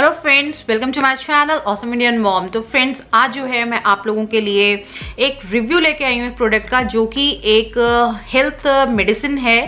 Hello friends, welcome to my channel awesome Indian mom. तो friends, आज जो है मैं आप लोगों के लिए एक रिव्यू लेके आई हूँ एक प्रोडक्ट का, जो कि एक हेल्थ मेडिसिन है।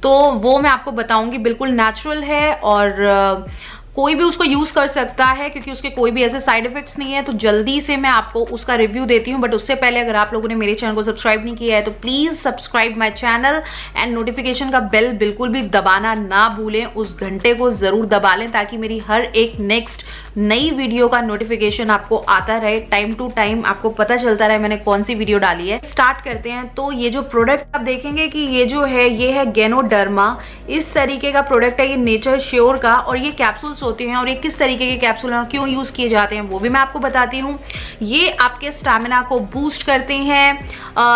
तो वो मैं आपको बताऊंगी, बिल्कुल नेचुरल है और कोई भी उसको यूज कर सकता है क्योंकि उसके कोई भी ऐसे साइड इफेक्ट्स नहीं है। तो जल्दी से मैं आपको उसका रिव्यू देती हूँ, बट उससे पहले अगर आप लोगों ने मेरे चैनल को सब्सक्राइब नहीं किया है तो please subscribe my channel and notification का बेल बिल्कुल भी दबाना ना भूलें। उस घंटे को जरूर दबा लें ताकि मेरी हर एक नेक्स्ट नई वीडियो का नोटिफिकेशन आपको आता रहे, टाइम टू टाइम आपको पता चलता रहे मैंने कौन सी वीडियो डाली है। स्टार्ट करते हैं। तो ये जो प्रोडक्ट आप देखेंगे कि ये जो है ये है गैनोडर्मा, इस तरीके का प्रोडक्ट है ये नेचर श्योर का। और ये कैप्सूल्स होते हैं और ये किस तरीके के कैप्सूल हैं और क्यों यूज किए जाते हैं वो भी मैं आपको बताती हूँ। ये आपके स्टैमिना को बूस्ट करते हैं,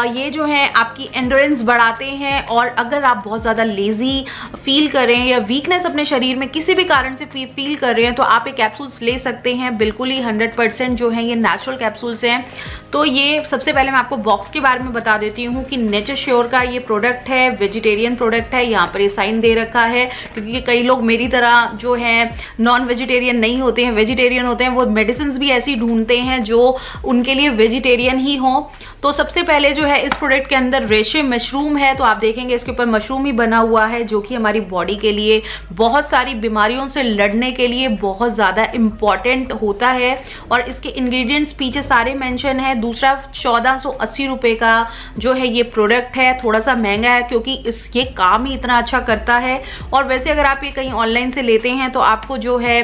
ये जो है आपकी एंड्योरेंस बढ़ाते हैं। और अगर आप बहुत ज्यादा लेजी फील कर रहे हैं या वीकनेस अपने शरीर में किसी भी कारण से फील कर रहे हैं तो आप ये कैप्सूल्स ले सकते हैं। बिल्कुल ही 100% जो है ये नेचुरल कैप्सूल्स हैं। तो ये सबसे पहले मैं आपको बॉक्स के बारे में बता देती हूँ कि नेचर श्योर का ये प्रोडक्ट है, वेजिटेरियन प्रोडक्ट है। यहाँ पर ये साइन दे रखा है क्योंकि कई लोग मेरी तरह जो है नॉन वेजिटेरियन नहीं होते हैं, वेजिटेरियन होते हैं। वो मेडिसिन भी ऐसी ढूंढते हैं जो उनके लिए वेजिटेरियन ही हो। तो सबसे पहले जो है इस प्रोडक्ट के अंदर रेशे मशरूम है। तो आप देखेंगे इसके ऊपर मशरूम ही बना हुआ है, जो कि हमारी बॉडी के लिए बहुत सारी बीमारियों से लड़ने के लिए बहुत ज्यादा इंपॉर्टेंट होता है। और इसके इंग्रेडिएंट्स पीछे सारे मेंशन है। दूसरा 1480 रुपए का जो है ये प्रोडक्ट है, थोड़ा सा महंगा है क्योंकि ये काम ही इतना अच्छा करता है। और वैसे अगर आप ये कहीं ऑनलाइन से लेते हैं तो आपको जो है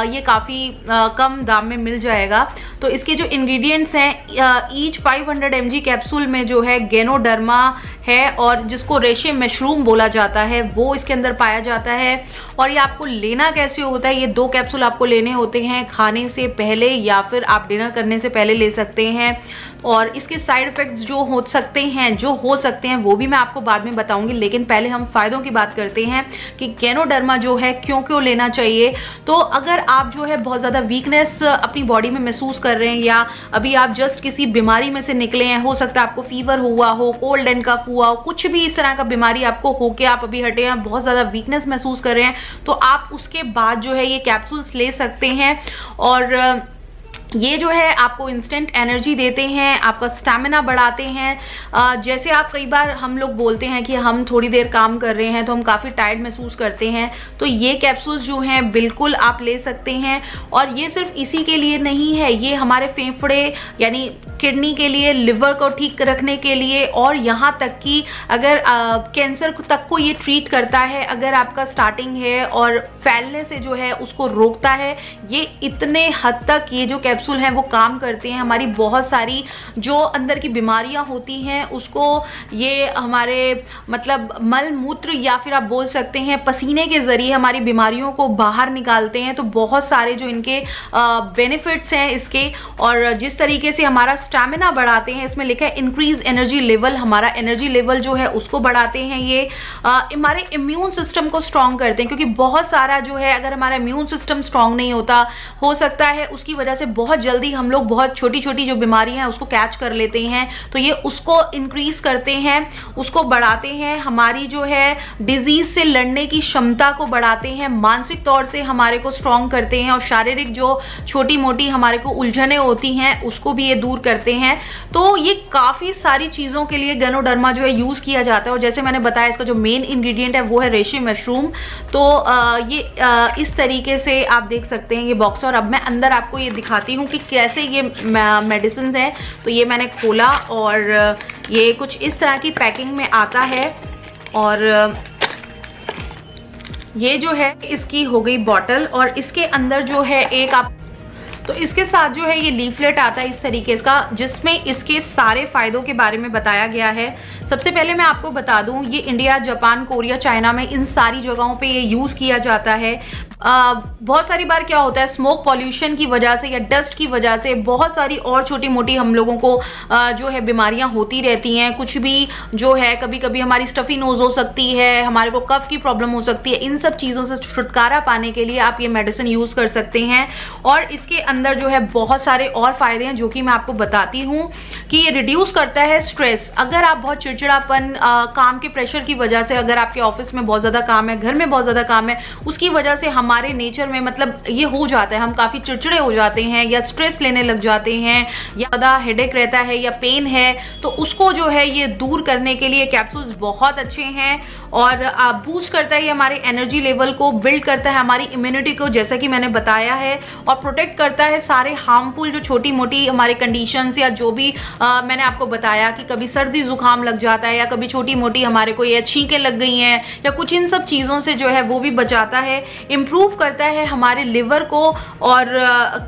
ये काफी कम दाम में मिल जाएगा। तो इसके जो इंग्रेडिएंट्स हैं, ईच 500 mg कैप्सूल में जो है गैनोडर्मा है और जिसको रेशे मशरूम बोला जाता है वो इसके अंदर पाया जाता है। और ये आपको लेना कैसे होता है, ये 2 कैप्सूल आपको लेने होते हैं खाने से पहले या फिर आप डिनर करने से पहले ले सकते हैं। और इसके साइड इफेक्ट्स जो हो सकते हैं वो भी मैं आपको बाद में बताऊंगी। लेकिन पहले हम फायदों की बात करते हैं कि गैनोडर्मा जो है क्यों लेना चाहिए। तो अगर आप जो है बहुत ज्यादा वीकनेस अपनी बॉडी में महसूस कर रहे हैं या अभी आप जस्ट किसी बीमारी में से निकले हैं, हो सकता है आपको फीवर हुआ हो, कोल्ड एंड कफ हुआ हो, कुछ भी इस तरह का बीमारी आपको होके आप अभी हटे हैं, बहुत ज्यादा वीकनेस महसूस कर रहे हैं, तो आप उसके बाद जो है ये कैप्सूल्स ले सकते हैं। और ये जो है आपको इंस्टेंट एनर्जी देते हैं, आपका स्टैमिना बढ़ाते हैं। जैसे आप कई बार हम लोग बोलते हैं कि हम थोड़ी देर काम कर रहे हैं तो हम काफ़ी टायर्ड महसूस करते हैं, तो ये कैप्सूल्स जो हैं बिल्कुल आप ले सकते हैं। और ये सिर्फ इसी के लिए नहीं है, ये हमारे फेफड़े यानी किडनी के लिए, लिवर को ठीक रखने के लिए और यहाँ तक कि अगर कैंसर तक को ये ट्रीट करता है। अगर आपका स्टार्टिंग है और फैलने से जो है उसको रोकता है। ये इतने हद तक ये जो कैप्सूल हैं वो काम करते हैं। हमारी बहुत सारी जो अंदर की बीमारियां होती हैं उसको ये हमारे मतलब मल मूत्र या फिर आप बोल सकते हैं पसीने के जरिए हमारी बीमारियों को बाहर निकालते हैं। तो बहुत सारे जो इनके बेनिफिट्स हैं इसके, और जिस तरीके से हमारा स्टैमिना बढ़ाते हैं, इसमें लिखा है इंक्रीज एनर्जी लेवल, हमारा एनर्जी लेवल जो है उसको बढ़ाते हैं। ये हमारे इम्यून सिस्टम को स्ट्रांग करते हैं क्योंकि बहुत सारा जो है अगर हमारा इम्यून सिस्टम स्ट्रांग नहीं होता, हो सकता है उसकी वजह से बहुत जल्दी हम लोग बहुत छोटी छोटी जो बीमारियां हैं उसको कैच कर लेते हैं। तो ये उसको इंक्रीज करते हैं, उसको बढ़ाते हैं, हमारी जो है डिजीज से लड़ने की क्षमता को बढ़ाते हैं, मानसिक तौर से हमारे को स्ट्रांग करते हैं और शारीरिक जो छोटी मोटी हमारे को उलझने होती हैं उसको भी ये दूर करते हैं। तो ये काफी सारी चीजों के लिए गैनोडर्मा जो है यूज किया जाता है। और जैसे मैंने बताया इसका जो मेन इंग्रेडिएंट है वो है रेशे मशरूम। तो ये इस तरीके से आप देख सकते हैं ये बॉक्स। और अब मैं अंदर आपको ये दिखाती हूँ कि कैसे ये मेडिसिन है। तो ये मैंने खोला और ये कुछ इस तरह की पैकिंग में आता है। और ये जो है इसकी हो गई बॉटल और इसके अंदर जो है एक आप तो इसके साथ जो है ये लीफलेट आता है इस तरीके का, जिसमें इसके सारे फायदों के बारे में बताया गया है। सबसे पहले मैं आपको बता दूं ये इंडिया, जापान, कोरिया, चाइना में इन सारी जगहों पे ये यूज किया जाता है। बहुत सारी बार क्या होता है स्मोक पॉल्यूशन की वजह से या डस्ट की वजह से बहुत सारी और छोटी मोटी हम लोगों को जो है बीमारियां होती रहती हैं। कुछ भी जो है कभी कभी हमारी स्टफी नोज हो सकती है, हमारे को कफ की प्रॉब्लम हो सकती है। इन सब चीज़ों से छुटकारा पाने के लिए आप ये मेडिसिन यूज कर सकते हैं। और इसके अंदर जो है बहुत सारे और फायदे हैं जो कि मैं आपको बताती हूँ कि ये रिड्यूस करता है स्ट्रेस। अगर आप बहुत चिड़चिड़ापन काम के प्रेशर की वजह से, अगर आपके ऑफिस में बहुत ज़्यादा काम है, घर में बहुत ज़्यादा काम है, उसकी वजह से हमारे नेचर में मतलब ये हो जाता है, हम काफ़ी चिड़चिड़े हो जाते हैं या स्ट्रेस लेने लग जाते हैं या ज़्यादा हेडेक रहता है या पेन है, तो उसको जो है ये दूर करने के लिए कैप्सूल्स बहुत अच्छे हैं। और बूस्ट करता है ये हमारे एनर्जी लेवल को, बिल्ड करता है हमारी इम्यूनिटी को जैसा कि मैंने बताया है, और प्रोटेक्ट करता है सारे हार्मफुल जो छोटी मोटी हमारे कंडीशंस या जो भी मैंने आपको बताया कि कभी सर्दी जुकाम लग जाता है या कभी छोटी मोटी हमारे को ये छींकें लग गई हैं या कुछ, इन सब चीज़ों से जो है वो भी बचाता है। इम्प्रूव करता है हमारे लिवर को और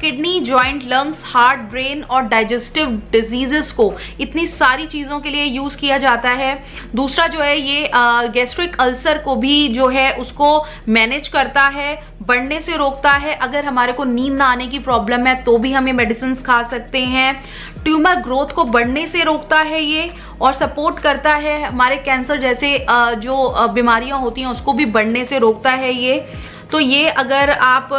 kidney, joint, lungs, heart, brain और डाइजेस्टिव डिजीजेस को, इतनी सारी चीज़ों के लिए यूज़ किया जाता है। दूसरा जो है ये गैस्ट्रिक अल्सर को भी जो है उसको मैनेज करता है, बढ़ने से रोकता है। अगर हमारे को नींद ना आने की प्रॉब्लम है तो भी हम ये मेडिसिन खा सकते हैं। ट्यूमर ग्रोथ को बढ़ने से रोकता है ये, और सपोर्ट करता है हमारे कैंसर जैसे जो बीमारियां होती हैं उसको भी बढ़ने से रोकता है ये। तो ये अगर आप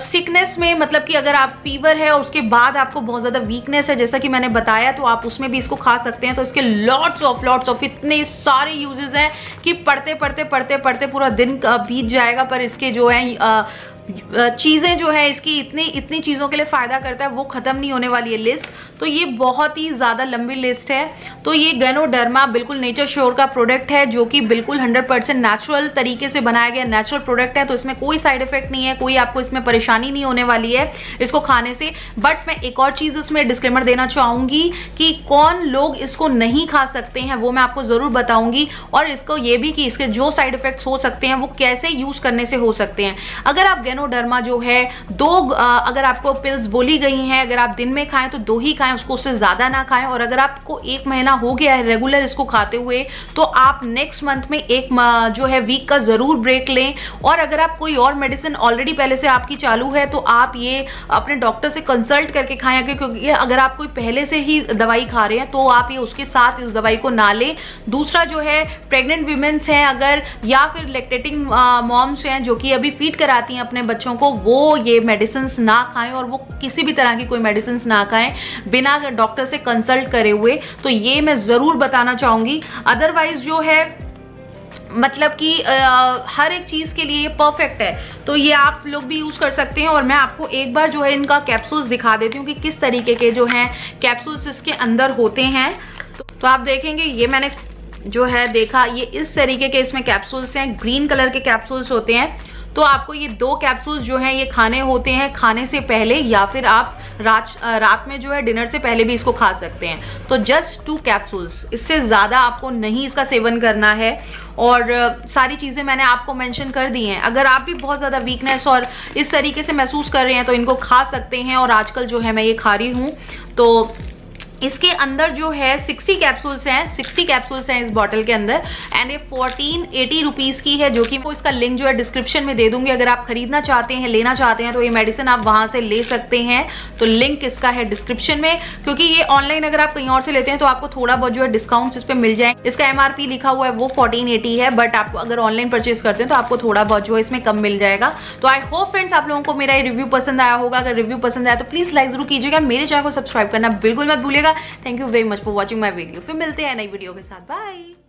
सिकनेस में, मतलब कि अगर आप फीवर है उसके बाद आपको बहुत ज़्यादा वीकनेस है जैसा कि मैंने बताया, तो आप उसमें भी इसको खा सकते हैं। तो इसके लॉट्स ऑफ इतने सारे यूजेस हैं कि पढ़ते पढ़ते पूरा दिन बीत जाएगा, पर इसके जो है चीज़ें जो है इसकी इतनी चीज़ों के लिए फ़ायदा करता है, वो ख़त्म नहीं होने वाली है लिस्ट। तो ये बहुत ही ज़्यादा लंबी लिस्ट है। तो ये गैनोडर्मा बिल्कुल नेचर श्योर का प्रोडक्ट है जो कि बिल्कुल 100% नेचुरल तरीके से बनाया गया नेचुरल प्रोडक्ट है। तो इसमें कोई साइड इफेक्ट नहीं है, कोई आपको इसमें परेशानी नहीं होने वाली है इसको खाने से। बट मैं एक और चीज़ इसमें डिस्क्लेमर देना चाहूँगी कि कौन लोग इसको नहीं खा सकते हैं वो मैं आपको ज़रूर बताऊँगी, और इसको ये भी कि इसके जो साइड इफेक्ट्स हो सकते हैं वो कैसे यूज़ करने से हो सकते हैं। अगर आप गैनोडर्मा जो है अगर आपको पिल्स बोली गई हैं, अगर आप दिन में खाएं तो 2 ही खाएं, उसको उससे ज्यादा ना खाएं। और अगर आपको 1 महीना हो गया है रेगुलर इसको खाते हुए, तो आप नेक्स्ट मंथ में एक जो है वीक का जरूर ब्रेक लें। और अगर आप कोई और मेडिसिन ऑलरेडी पहले से आपकी चालू है तो आप ये अपने डॉक्टर से कंसल्ट करके खाएं, क्योंकि अगर आप कोई पहले से ही दवाई खा रहे हैं तो आप ये उसके साथ इस दवाई को ना लें। दूसरा जो है प्रेग्नेंट वीमेंस हैं अगर, या फिर लैक्टेटिंग मॉम्स हैं जो कि अभी फीड कराती हैं अपने बच्चों को, वो ये मेडिसिन ना खाएं, और वो किसी भी तरह की कोई मेडिसिन ना खाएं बिना डॉक्टर से कंसल्ट करे हुए। तो ये मैं जरूर बताना चाहूंगी। अदरवाइज जो है मतलब कि हर एक चीज के लिए ये परफेक्ट है, तो ये आप लोग भी यूज कर सकते हैं। और मैं आपको एक बार जो है इनका कैप्सूल्स दिखा देती हूँ कि किस तरीके के जो हैं कैप्सूल्स इसके अंदर होते हैं। तो आप देखेंगे, ये मैंने जो है देखा, ये इस तरीके के इसमें कैप्सूल्स हैं, ग्रीन कलर के कैप्सूल्स होते हैं। तो आपको ये 2 कैप्सूल्स जो हैं ये खाने होते हैं खाने से पहले, या फिर आप रात में जो है डिनर से पहले भी इसको खा सकते हैं। तो जस्ट 2 कैप्सूल्स, इससे ज़्यादा आपको नहीं इसका सेवन करना है। और सारी चीज़ें मैंने आपको मेंशन कर दी हैं। अगर आप भी बहुत ज़्यादा वीकनेस और इस तरीके से महसूस कर रहे हैं तो इनको खा सकते हैं। और आजकल जो है मैं ये खा रही हूँ। तो इसके अंदर जो है 60 कैप्सूल्स हैं, 60 कैप्सूल्स हैं इस बॉटल के अंदर, एंड ये 1480 रुपीज़ की है, जो कि मैं इसका लिंक जो है डिस्क्रिप्शन में दे दूंगी। अगर आप खरीदना चाहते हैं, लेना चाहते हैं, तो ये मेडिसिन आप वहां से ले सकते हैं। तो लिंक इसका है डिस्क्रिप्शन में, क्योंकि ये ऑनलाइन अगर आप कहीं और से लेते हैं तो आपको थोड़ा बहुत जो है डिस्काउंट इस पर मिल जाए। इसका MRP लिखा हुआ है वो 1480 है, बट आप अगर ऑनलाइन परचेज करते हैं तो आपको थोड़ा बहुत जो है इसमें कम मिल जाएगा। तो आई होप फ्रेंड्स आप लोगों को मेरा ये रिव्यू पसंद आया होगा। अगर रिव्यू पसंद आया तो प्लीज लाइक जरूर कीजिएगा, मेरे चैनल को सब्सक्राइब करना बिल्कुल मत भूलिएगा। Thank you very much for watching my video. फिर मिलते हैं नई वीडियो के साथ। बाय।